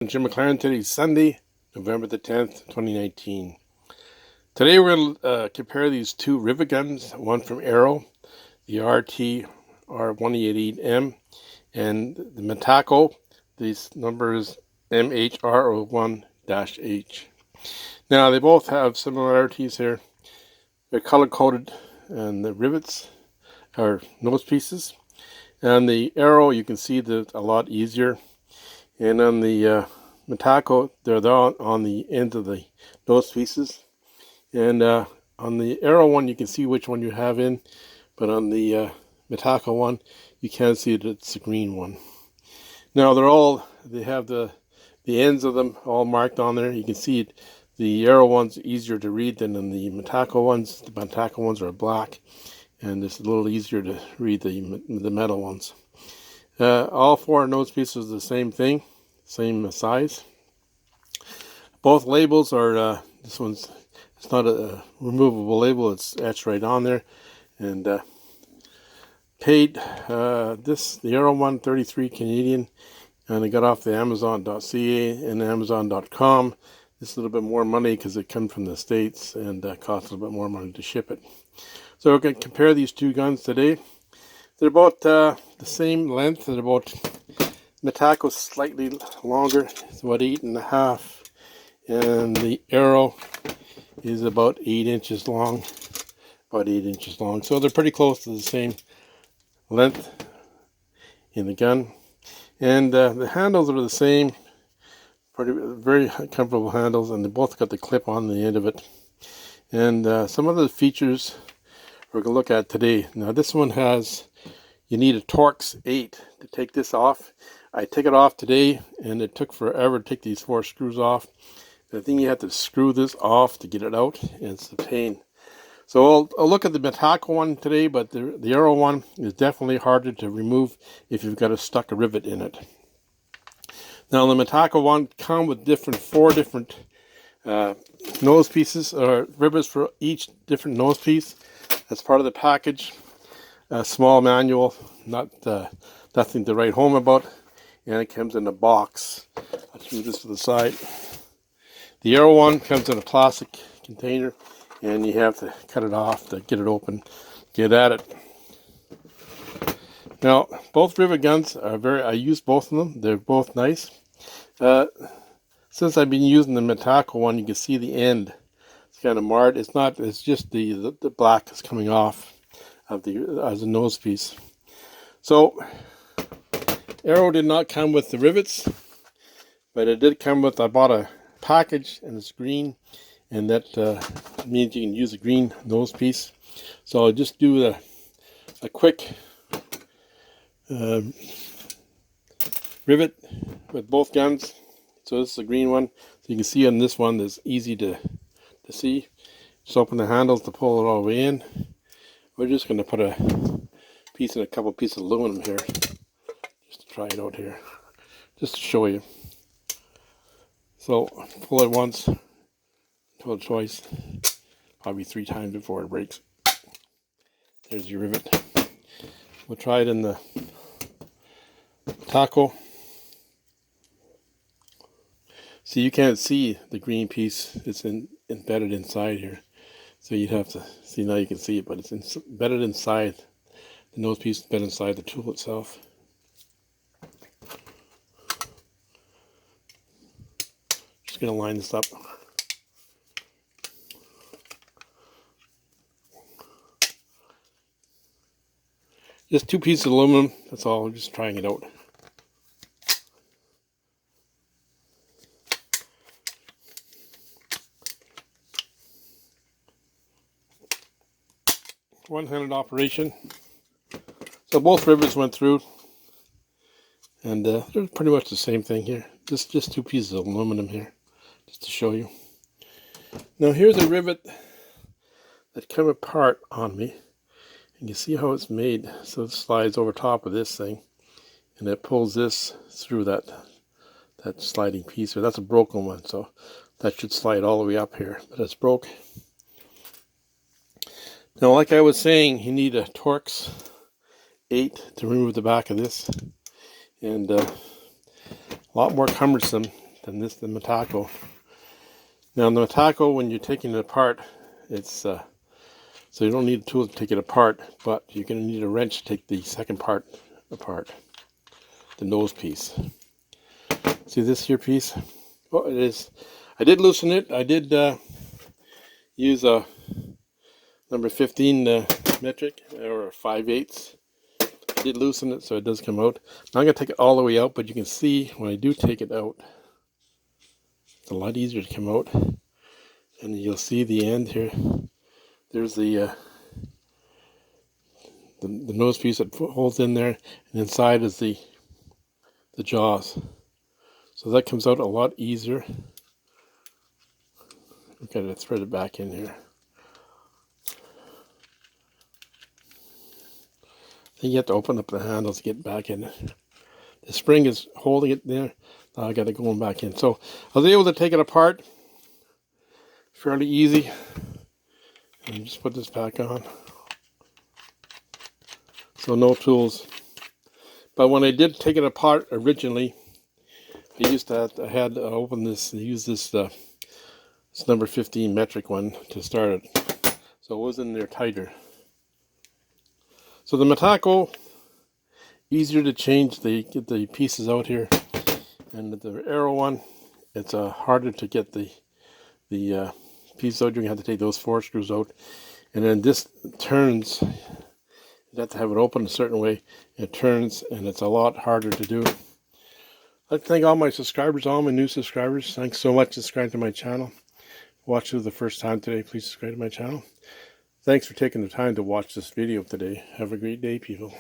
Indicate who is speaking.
Speaker 1: Jim McLaren. Today's Sunday, November the 10th, 2019. Today we're going to compare these two Rivet guns, one from Arrow, the RT R188M, and the Metakoo, these numbers MHR01-H. Now they both have similarities here. They're color-coded, and the rivets are nose pieces. And the Arrow, you can see that a lot easier. And on the Metakoo, they're on the end of the nose pieces. And on the Arrow one, you can see which one you have in. But on the Metakoo one, you can't see that it's the green one. Now, they have the ends of them all marked on there. You can see it. The Arrow one's easier to read than in the Metakoo ones. The Metakoo ones are black. And it's a little easier to read the metal ones. All four nose pieces are the same thing, same size. Both labels are, it's not a removable label, it's etched right on there. And paid, the Arrow one, 33 Canadian, and I got off the Amazon.ca and Amazon.com. It's a little bit more money because it comes from the States and costs a little bit more money to ship it. So we're going to compare these two guns today. They're about the same length. They're about, Metakoo's slightly longer. It's about 8.5. And the Arrow is about 8 inches long. About 8 inches long. So they're pretty close to the same length in the gun. And the handles are the same. Very comfortable handles. And they both got the clip on the end of it. And some of the features we're going to look at today. Now this one has, you need a Torx 8 to take this off. I took it off today and it took forever to take these 4 screws off. I think you have to screw this off to get it out, and it's a pain. So I'll look at the Metakoo one today, but the Arrow one is definitely harder to remove if you've got a stuck rivet in it. Now the Metakoo one come with 4 different nose pieces, or rivets for each different nose piece. That's part of the package. A small manual, nothing to write home about, and it comes in a box. I'll move this to the side. The Arrow one comes in a plastic container, and you have to cut it off to get it open, get at it. Now, both rivet guns are I use both of them. They're both nice. Since I've been using the Metakoo one, you can see the end. It's kind of marred. It's just the black is coming off of as a nose piece. So Arrow did not come with the rivets, but it did come with, I bought a package and it's green, and that means you can use a green nose piece. So I'll just do a quick rivet with both guns. So this is the green one. So you can see on this one, it's easy to see. Just open the handles to pull it all the way in. We're just going to put a couple pieces of aluminum here, just to try it out here, just to show you. So pull it once, pull it twice, probably 3 times before it breaks. There's your rivet. We'll try it in the Metakoo. See, you can't see the green piece. It's embedded inside here. So you'd have to see, now you can see it, but it's embedded inside. The nose piece is embedded inside the tool itself. Just going to line this up. Just 2 pieces of aluminum, that's all. I'm just trying it out. One-handed operation. So both rivets went through, and they're pretty much the same thing here. Just 2 pieces of aluminum here, just to show you. Now here's a rivet that came apart on me, and you see how it's made. So it slides over top of this thing, and it pulls this through that sliding piece. So that's a broken one, so that should slide all the way up here, but it's broke. Now, like I was saying, you need a Torx 8 to remove the back of this, and a lot more cumbersome than the Metakoo. Now the Metakoo, when you're taking it apart, it's so you don't need a tool to take it apart, but you're going to need a wrench to take the second part apart, the nose piece. See this here piece? Oh, it is. I did loosen it. I did use a number 15 metric or 5/8. I did loosen it so it does come out. Now I'm going to take it all the way out, but you can see when I do take it out, it's a lot easier to come out. And you'll see the end here. There's the nose piece that holds in there, and inside is the jaws. So that comes out a lot easier. Okay, let's thread it back in here. Then you have to open up the handles to get back in it. The spring is holding it there. Now I got to go back in. So I was able to take it apart fairly easy. And just put this back on. So no tools. But when I did take it apart originally, I had to open this, use this number 15 metric one to start it. So it was in there tighter. So the Metakoo, easier to change, get the pieces out here. And the arrow one, it's harder to get the pieces out. You're going to have to take those 4 screws out. And then this turns, you have to have it open a certain way. It turns, and it's a lot harder to do. I'd like to thank all my subscribers, all my new subscribers. Thanks so much for subscribing to my channel. Watch it for the first time today, please subscribe to my channel. Thanks for taking the time to watch this video today. Have a great day, people.